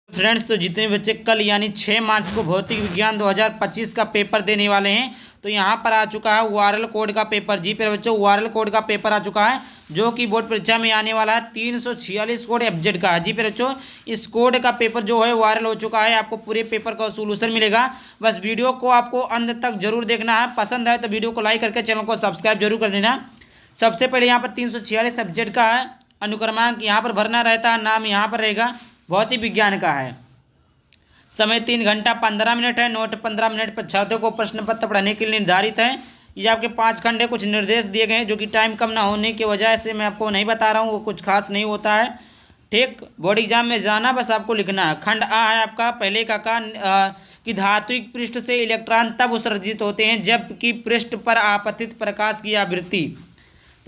Friends, तो जितने बच्चे कल यानी 6 मार्च को भौतिक विज्ञान 2025 का पेपर देने वाले हैं, तो यहाँ पर आ चुका है ओआरएल कोड का पेपर। जी प्यारे बच्चों, ओआरएल कोड का पेपर आ चुका है जो कि बोर्ड परीक्षा में आने वाला है। 346 कोड एफजेड का है। जी प्यारे बच्चों, इस कोड का पेपर जो है वायरल हो चुका है। आपको पूरे पेपर का सोल्यूशन मिलेगा। बस वीडियो को आपको अंत तक जरूर देखना है। पसंद आए तो वीडियो को लाइक करके चैनल को सब्सक्राइब जरूर कर देना। सबसे पहले यहाँ पर 346 सब्जेक्ट का है। अनुक्रमांक यहाँ पर भरना रहता है। नाम यहाँ पर रहेगा। भौतिक विज्ञान का है। समय 3 घंटा 15 मिनट है। नोट 15 मिनट पर छात्रों को प्रश्न पत्र पढ़ने के लिए निर्धारित है। ये आपके 5 खंड है। कुछ निर्देश दिए गए हैं जो कि टाइम कम ना होने की वजह से मैं आपको नहीं बता रहा हूँ। वो कुछ खास नहीं होता है। ठीक, बोर्ड एग्जाम में जाना बस आपको लिखना है। खंड आ है आपका पहले का कि धात्विक पृष्ठ से इलेक्ट्रॉन तब उत्सर्जित होते हैं जबकि पृष्ठ पर आपतित प्रकाश की आवृत्ति।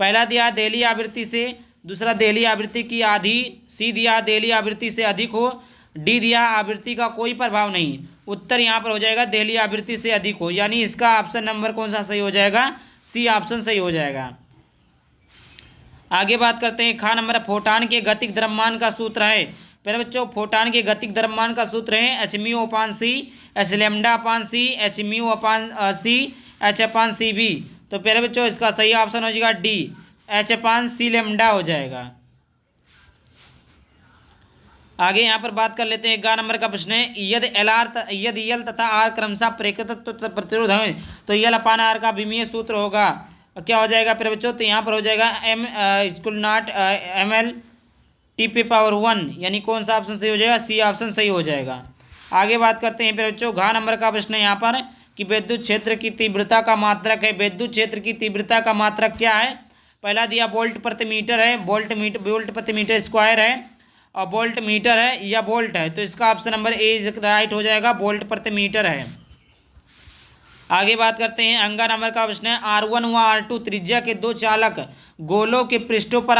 पहला दिया देहली आवृत्ति से, दूसरा देहली आवृत्ति की आधी, सी दिया देहली आवृत्ति से अधिक हो, डी दिया आवृत्ति का कोई प्रभाव नहीं। उत्तर यहाँ पर हो जाएगा देहली आवृत्ति से अधिक हो, यानी इसका ऑप्शन नंबर कौन सा सही हो जाएगा? सी ऑप्शन सही हो जाएगा। आगे बात करते हैं। खा नंबर, फोटान के गतिक द्रव्यमान का सूत्र है। पहले बच्चों, फोटान के गतिक द्रव्यमान का सूत्र है एच म्यू अपान सी, एच लेमडा अपान सी, एच म्यू अपान सी, एच अपान सी बी। तो पहले बच्चों इसका सही ऑप्शन हो जाएगा डी, एच अपान सी लेमडा हो जाएगा। आगे यहाँ पर बात कर लेते हैं। 11 नंबर का प्रश्न है। यदि यल तथा आर क्रमशः प्रेरकत्व प्रतिरोध है तो यल अपान आर का विमीय सूत्र होगा। क्या हो जाएगा फिर बच्चों? तो यहाँ पर हो जाएगा M equal not M L T पे पावर 1, यानी कौन सा ऑप्शन सही हो जाएगा? सी ऑप्शन सही हो जाएगा। आगे बात करते हैं फिर बच्चों। 12 नंबर का प्रश्न है यहाँ पर कि विद्युत क्षेत्र की तीव्रता का मात्रक है। विद्युत क्षेत्र की तीव्रता का मात्रक क्या है? पहला दिया वोल्ट प्रति मीटर है। वोल्ट प्रति मीटर स्क्वायर है और वोल्ट मीटर है या वोल्ट है, तो इसका option number A is right हो जाएगा। वोल्ट प्रति मीटर है। आगे बात करते हैं। 11 नंबर का प्रश्न है। R1 व R2 त्रिज्या के दो चालक गोलों के पृष्ठों पर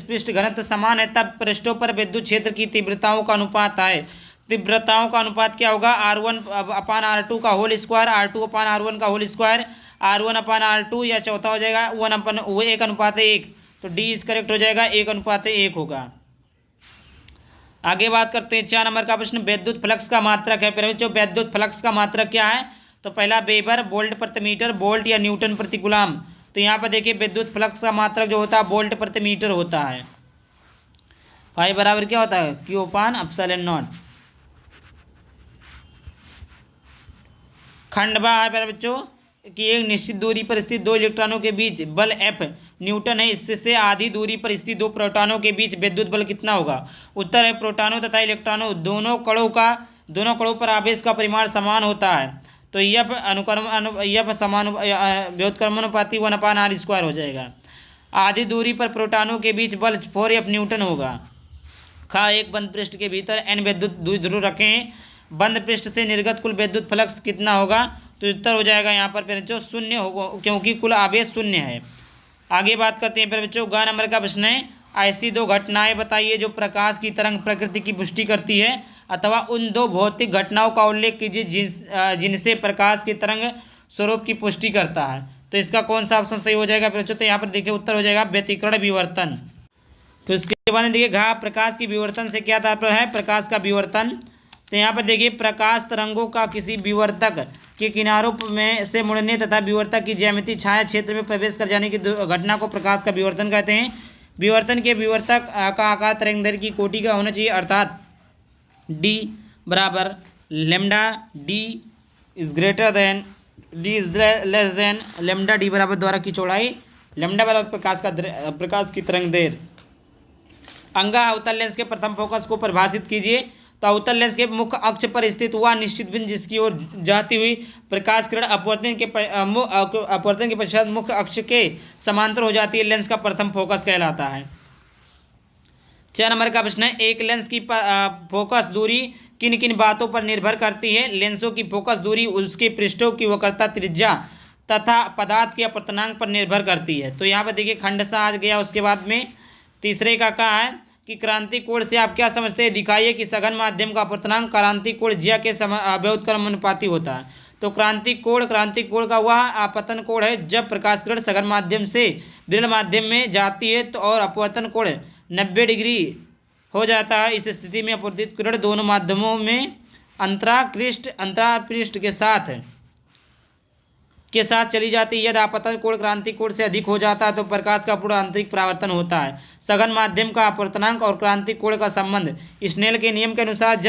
पृष्ठ घनत्व समान है तब पृष्ठों पर विद्युत क्षेत्र की तीव्रताओं का अनुपात है। तीव्रताओं का अनुपात क्या होगा? R1 अपान R2 का होल स्क्वायर, R2 अपान R1 का होल स्क्वायर, R1 अपान R2 या चौथा हो जाएगा 1/1। तो डी इज करेक्ट हो जाएगा। 1/1 होगा। आगे बात करते हैं। 4 नंबर का प्रश्न। विद्युत फ्लक्स का मात्रक है। फिर बच्चों विद्युत फ्लक्स का मात्रक क्या है? तो पहला वेबर वोल्ट प्रति मीटर, वोल्ट या न्यूटन प्रति कूलम। तो यहाँ पर देखिए विद्युत फ्लक्स का मात्रक जो होता है वोल्ट प्रति मीटर होता है। फाई बराबर क्या होता है? Q upon epsilon not. खंड बा है फिर बच्चों कि एक निश्चित दूरी पर स्थित दो इलेक्ट्रॉनों के बीच बल एफ न्यूटन है। इससे आधी दूरी पर स्थित दो प्रोटॉनों के बीच विद्युत बल कितना होगा? उत्तर है प्रोटॉनों तथा इलेक्ट्रॉनों दोनों कणों पर आवेश का परिमाण समान होता है। तो यफ व्युत्क्रमानुपाती 1/r² हो जाएगा। आधी दूरी पर प्रोटॉनों के बीच बल 4F न्यूटन होगा। खा एक बंद पृष्ठ के भीतर n विद्युत ध्रुव रखें। बंद पृष्ठ से निर्गत कुल विद्युत फ्लक्स कितना होगा? तो उत्तर हो जाएगा यहाँ पर फिर बच्चों 0 होगा, क्योंकि कुल आवेश 0 है। आगे बात करते हैं फिर बच्चों। 11 नंबर का प्रश्न है। ऐसी दो घटनाएं बताइए जो प्रकाश की तरंग प्रकृति की पुष्टि करती है, अथवा उन दो भौतिक घटनाओं का उल्लेख कीजिए जिनसे प्रकाश की तरंग स्वरूप की पुष्टि करता है। तो इसका कौन सा ऑप्शन सही हो जाएगा फिर बच्चों? तो यहाँ पर देखिए उत्तर हो जाएगा व्यतिकरण विवर्तन। तो इसके बाद देखिए घा प्रकाश की विवर्तन से क्या तात्पर्य है? प्रकाश का विवर्तन। तो यहाँ पर देखिए प्रकाश तरंगों का किसी विवर्तक के किनारों में से मुड़ने तथा विवर्तक की ज्यामिति छाया क्षेत्र में प्रवेश कर जाने की घटना को प्रकाश का विवर्तन कहते हैं। विवर्तन के विवर्तक का आकार तरंगदैर्घ्य की कोटि का होना चाहिए, अर्थात डी बराबर lambda D is less than lambda D बराबर द्वारा की चौड़ाई, लेमडा बराबर प्रकाश की तरंगदैर्घ्य। अंगा अवतल लेंस के प्रथम फोकस को परिभाषित कीजिए। तो अवतल लेंस के मुख्य अक्ष पर स्थित वह निश्चित बिंदु जिसकी ओर जाती हुई प्रकाश किरण अपवर्तन के पश्चात मुख्य अक्ष के समांतर हो जाती है, लेंस का प्रथम फोकस कहलाता है। 6 नंबर का प्रश्न है। एक लेंस की फोकस दूरी किन किन बातों पर निर्भर करती है? लेंसों की फोकस दूरी उसके पृष्ठों की वक्रता, त्रिज्या तथा पदार्थ के अपवर्तनांक पर निर्भर करती है। तो यहाँ पर देखिए खंड सा आ गया। उसके बाद में तीसरे का कहा है कि क्रांतिक कोण से आप क्या समझते हैं? दिखाइए कि सघन माध्यम का अपवर्तनांक क्रांतिक कोण ज्या के व्युत्क्रमानुपाती होता है। तो क्रांतिक कोण का वह आपतन कोण है जब प्रकाश किरण सघन माध्यम से विरल माध्यम में जाती है, तो और अपवर्तन कोण 90 डिग्री हो जाता है। इस स्थिति में अपवर्तित किरण दोनों माध्यमों में अंतरापृष्ठ के साथ चली जाती है। यदि आपतन कोण क्रांतिक कोण से अधिक हो जाता है तो प्रकाश का पूर्ण आंतरिक परावर्तन होता है। सघन माध्यम का अपवर्तनांक और क्रांतिक कोण का संबंध। स्नेल के नियम के अनुसार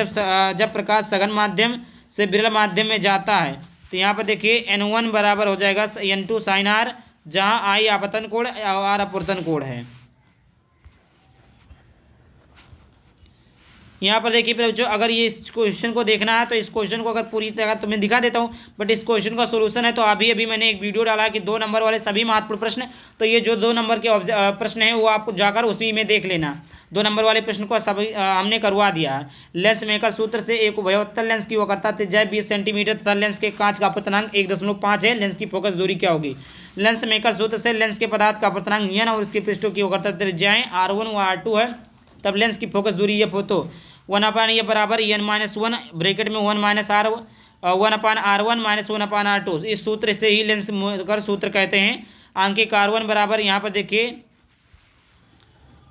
जब प्रकाश सघन माध्यम से विरल माध्यम में जाता है तो यहाँ पर देखिए N1 बराबर हो जाएगा N2 sin r, जहाँ I आपतन कोण और R अपवर्तन कोण है। यहाँ पर देखिए बच्चों, अगर ये इस क्वेश्चन को देखना है तो इस क्वेश्चन को अगर पूरी तरह तो मैं दिखा देता हूँ, बट इस क्वेश्चन का सोल्यूशन है तो अभी मैंने एक वीडियो डाला है कि 2 नंबर वाले सभी महत्वपूर्ण प्रश्न, तो ये जो 2 नंबर के प्रश्न हैं वो आपको जाकर उसी में देख लेना। 2 नंबर वाले प्रश्न को सभी हमने करवा दिया है। लेंस मेकर सूत्र से एक उभयोत्तल लेंस की वक्रता त्रिज्या 20 सेंटीमीटर तथा लेंस के कांच का अपवर्तनांक 1.5 है। लेंस की फोकस दूरी क्या होगी? लेंस मेकर सूत्र से लेंस के पदार्थ का अपवर्तनांक n और उसके पृष्ठों की वक्रता त्रिज्याएं r1 व r2 है। तब लेंस की फोकस दूरी ये फोटो 1/ये बराबर n-1 ब्रैकेट में 1-r 1/r1 - 1/r2। इस सूत्र से ही लेंस मेकर सूत्र कहते हैं। आंकिक r1 बराबर यहाँ पर देखिए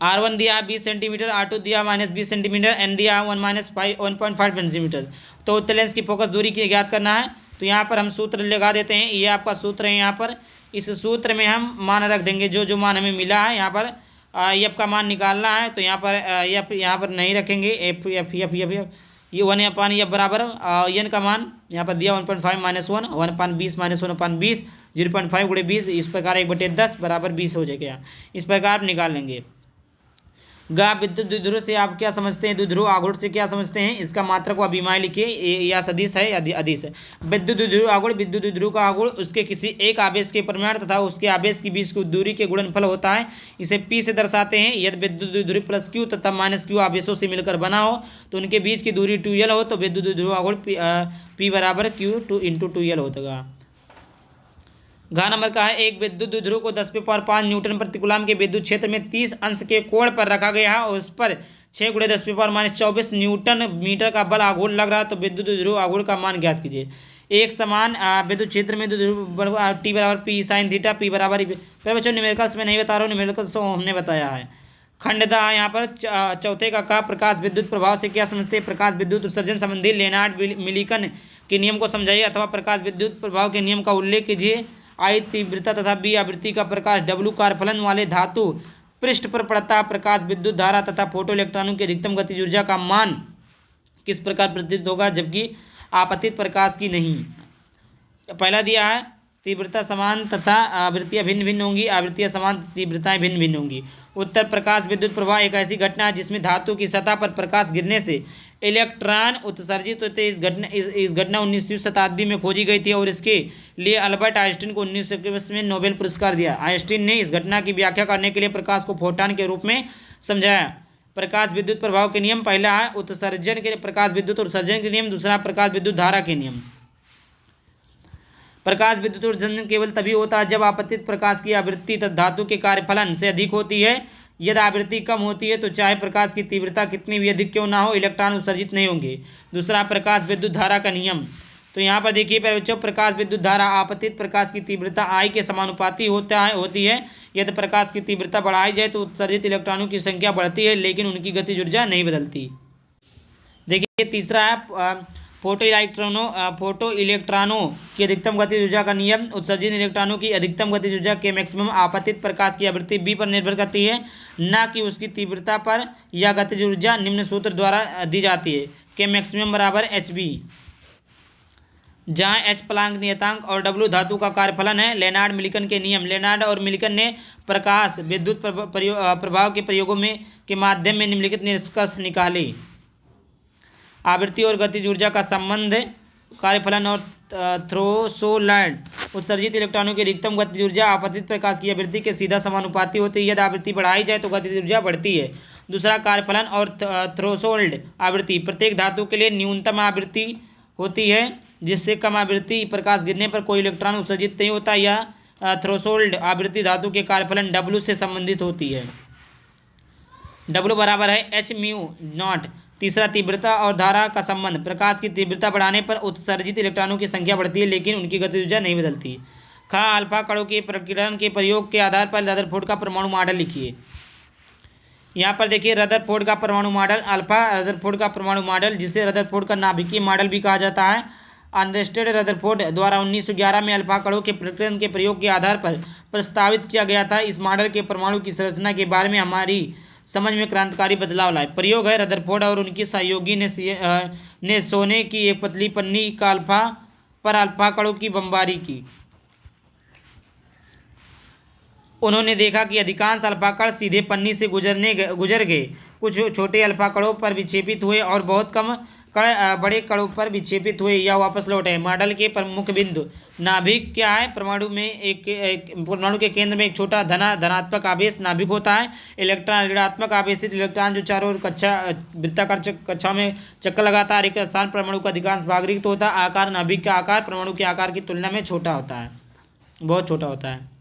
r1 दिया 20 सेंटीमीटर, r2 दिया -20 सेंटीमीटर, n दिया 1-5 सेंटीमीटर। तो उत्तल लेंस की फोकस दूरी की ज्ञात करना है। तो यहाँ पर हम सूत्र लगा देते हैं। ये आपका सूत्र है। यहाँ पर इस सूत्र में हम मान रख देंगे जो मान हमें मिला है। यहाँ पर एफ का मान निकालना है तो यहाँ पर एफ यहाँ पर नहीं रखेंगे। एफ ये 1/F बराबर एन का मान यहाँ पर दिया 1.5 - 1 1/20 - 1/20 0.5 × 20, इस प्रकार 1/10 बराबर 20 हो जाएगा। इस प्रकार आप निकाल लेंगे। गा विद्युत द्विध्रुव से आप क्या समझते हैं? द्विध्रुव आघूर्ण से क्या समझते हैं? इसका मात्रक को अभिमान लिखिए, या सदिश है या अदिश है। विद्युत द्विध्रुव आघूर्ण, विद्युत द्विध्रुव का आघूर्ण उसके किसी एक आवेश के परिमाण तथा उसके आवेश के बीच की दूरी के गुणनफल होता है। इसे P से दर्शाते हैं। यदि विद्युत द्विध्रुव प्लस Q तथा माइनस Q आवेशों से मिलकर बना हो तो उनके बीच की दूरी 2L हो तो विद्युत द्विध्रुव आघूर्ण P बराबर Q 2 होगा। घ नंबर का है, एक विद्युत द्विध्रुव को 10⁵ न्यूटन प्रति कूलम के विद्युत क्षेत्र में 30 अंश के कोण पर रखा गया है और उस पर 6 × 10⁻24 न्यूटन मीटर का बल आघूर्ण लग रहा है। तो विद्युत द्विध्रुव आघूर्ण का मान ज्ञात कीजिए। एक समान विद्युत क्षेत्र में T बराबर P sin थीटा, P बराबर बच्चों न्यूमेरिकल्स में नहीं बता रहा हूँ, न्यूमेरिकल्स हमने बताया है। खंडदा यहाँ पर चौथे का कहा, प्रकाश विद्युत प्रभाव से क्या समझते हैं? प्रकाश विद्युत उत्सर्जन संबंधी लेनार्ड मिलिकन के नियम को समझाइए अथवा प्रकाश विद्युत प्रभाव के नियम का उल्लेख कीजिए। I तीव्रता तथा B आवृत्ति का प्रकाश W कार्यफलन वाले धातु पृष्ठ पर पड़ता है। प्रकाश विद्युत धारा तथा फोटो इलेक्ट्रॉनों की अधिकतम गतिज ऊर्जा का मान किस प्रकार प्रतीत होगा जबकि आपतित प्रकाश की नहीं? पहला दिया है तीव्रता समान तथा आवृत्तियां भिन्न भिन्न होंगी, आवृत्तियां समान तीव्रताएं भिन्न भिन्न होंगी। उत्तर, प्रकाश विद्युत प्रवाह एक ऐसी घटना है जिसमें धातु की सतह पर प्रकाश गिरने से इलेक्ट्रॉन उत्सर्जित होते। इस घटना 19वीं शताब्दी में खोजी गई थी और इसके लिए अल्बर्ट आइंस्टीन को 1921 में नोबेल पुरस्कार दिया। आइंस्टीन ने इस घटना की व्याख्या करने के लिए प्रकाश को फोटॉन के रूप में समझाया। प्रकाश विद्युत प्रभाव के नियम, पहला है उत्सर्जन के प्रकाश विद्युत उत्सर्जन के नियम, दूसरा प्रकाश विद्युत धारा के नियम। प्रकाश विद्युत उत्सर्जन केवल तभी होता है जब आपतित प्रकाश की आवृत्ति धातु के कार्यफलन से अधिक होती है। यदि आवृत्ति कम होती है तो चाहे प्रकाश की तीव्रता कितनी भी अधिक क्यों ना हो, इलेक्ट्रॉन उत्सर्जित नहीं होंगे। दूसरा, प्रकाश विद्युत धारा का नियम। तो यहाँ पर देखिए बच्चों, प्रकाश विद्युत धारा आपतित प्रकाश की तीव्रता I के समानुपाती होती है। यदि प्रकाश की तीव्रता बढ़ाई जाए तो उत्सर्जित इलेक्ट्रॉनों की संख्या बढ़ती है लेकिन उनकी गतिज ऊर्जा नहीं बदलती। देखिए तीसरा है फोटो इलेक्ट्रॉनों की अधिकतम गतिज ऊर्जा का नियम। उत्सर्जित इलेक्ट्रॉनों की अधिकतम गतिज ऊर्जा के मैक्सिमम आपतित प्रकाश की आवृत्ति B पर निर्भर करती है, न कि उसकी तीव्रता पर। यह गतिज ऊर्जा निम्न सूत्र द्वारा दी जाती है, के मैक्सिमम बराबर HB, जहाँ H प्लांक नियतांक और W धातु का कार्यफलन है। लेनार्ड मिलिकन के नियम। लेनार्ड और मिलिकन ने प्रकाश विद्युत प्रभाव के प्रयोगों के माध्यम में निम्नलिखित निष्कर्ष निकाले। आवृत्ति और गतिज ऊर्जा का संबंध, कार्यफलन और थ्रेशोल्ड। उत्सर्जित इलेक्ट्रॉनों की अधिकतम गतिज ऊर्जा आपतित प्रकाश की आवृत्ति के सीधा समानुपाती होती है। यदि आवृत्ति बढ़ाई जाए तो गतिज ऊर्जा बढ़ती है। दूसरा, कार्यफलन और थ्रेशोल्ड आवृत्ति। प्रत्येक धातु के लिए न्यूनतम आवृत्ति होती है जिससे कम आवृत्ति प्रकाश गिरने पर कोई इलेक्ट्रॉन उत्सर्जित नहीं होता। यह थ्रेशोल्ड आवृत्ति धातु के कार्यफलन W से संबंधित होती है। W बराबर है hμ0। तीसरा, तीव्रता और धारा का संबंध। प्रकाश की तीव्रता बढ़ाने पर उत्सर्जित इलेक्ट्रॉनों की संख्या बढ़ती है लेकिन उनकी गतिज ऊर्जा नहीं बदलती। ख, अल्फा कणों के प्रकीर्णन के प्रयोग के आधार पर रदरफोर्ड का परमाणु मॉडल लिखिए। यहाँ पर देखिए रदरफोर्ड का परमाणु मॉडल अल्फा रदरफोर्ड का परमाणु मॉडल, जिसे रदरफोर्ड का नाभिकीय मॉडल भी कहा जाता है। अर्नेस्ट रदरफोर्ड द्वारा 1911 में अल्फा कणों के प्रकृति के प्रयोग के आधार पर प्रस्तावित किया गया था। इस मॉडल के परमाणु की संरचना के बारे में हमारी समझ में क्रांतिकारी बदलाव लाए। प्रयोग है रदरफोर्ड और उनके सहयोगी ने सोने की एक पतली पन्नी का अल्फा कणों की बमबारी की। उन्होंने देखा कि अधिकांश अल्फा कण सीधे पन्नी से गुजर गए, कुछ छोटे अल्फा कणों पर विक्षेपित हुए और बहुत कम कण बड़े कणों पर विक्षेपित हुए या वापस लौटे। मॉडल के प्रमुख बिंदु नाभिक क्या है? परमाणु के केंद्र में एक छोटा धनात्मक आवेश नाभिक होता है। इलेक्ट्रॉन ऋणात्मक आवेशित इलेक्ट्रॉन जो चारों ओर वृत्ताकार कक्षा में चक्कर लगाता है। एक स्थान परमाणु का अधिकांश भाग रिक्त होता है। आकार नाभिक का आकार परमाणु के आकार की तुलना में छोटा होता है, बहुत छोटा होता है।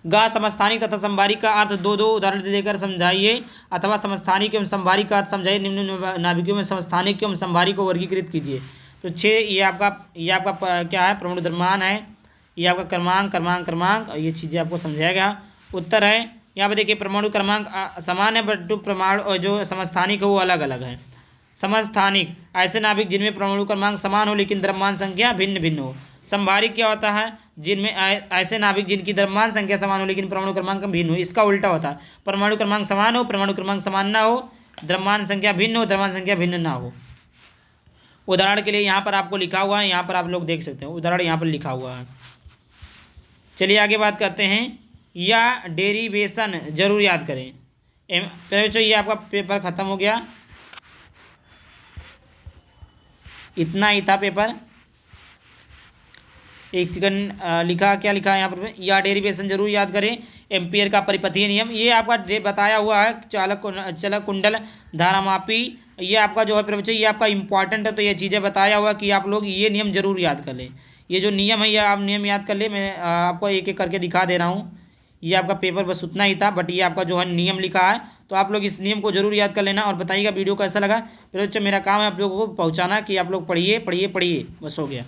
समस्थानिक तथा संभारिक का अर्थ दो उदाहरण देकर समझाइए, अथवा समस्थानिक एवं संभारिक का अर्थ समझाइए। निम्न नाभिकों में समस्थानिक एवं संभारिक को वर्गीकृत कीजिए। तो 6 ये आपका क्या है? परमाणु द्रव्यमान है। ये आपका क्रमांक ये चीज़ें आपको समझाया गया। उत्तर है यहाँ पर देखिए परमाणु क्रमांक समान है, बट परमाणु जो समस्थानिक है वो अलग अलग है। समस्थानिक ऐसे नाभिक जिनमें परमाणु क्रमांक समान हो लेकिन द्रव्यमान संख्या भिन्न भिन्न हो। संभारिक क्या होता है? जिनमें ऐसे नाभिक जिनकी द्रव्यमान संख्या समान हो लेकिन परमाणु क्रमांक भिन्न हो। इसका उल्टा होता है, परमाणु क्रमांक समान हो, परमाणु क्रमांक समान ना हो, द्रव्यमान संख्या भिन्न हो, द्रव्यमान संख्या भिन्न ना हो। उदाहरण के लिए यहाँ पर आपको लिखा हुआ है, यहाँ पर आप लोग देख सकते हैं, उदाहरण यहाँ पर लिखा हुआ है। चलिए आगे बात करते हैं। या डेरिवेशन जरूर याद करें। बच्चों ये आपका पेपर खत्म हो गया, इतना ही था पेपर। एक सेकंड, क्या लिखा है यहाँ पर? या डेरिवेशन जरूर याद करें। एम्पियर का परिपथीय नियम, ये आपका बताया हुआ है। चलक कुंडल धारामापी, ये आपका जो है बच्चों ये आपका इंपॉर्टेंट है। तो ये चीज़ें बताया हुआ कि आप लोग ये नियम जरूर याद कर लें। ये जो नियम है ये आप नियम याद कर ले। मैं आपको एक एक करके दिखा दे रहा हूँ। ये आपका पेपर बस उतना ही था, बट ये आपका जो है नियम लिखा है, तो आप लोग इस नियम को जरूर याद कर लेना और बताइएगा वीडियो कैसा लगा। फिर बच्चों मेरा काम है आप लोगों को पहुँचाना कि आप लोग पढ़िए, बस हो गया।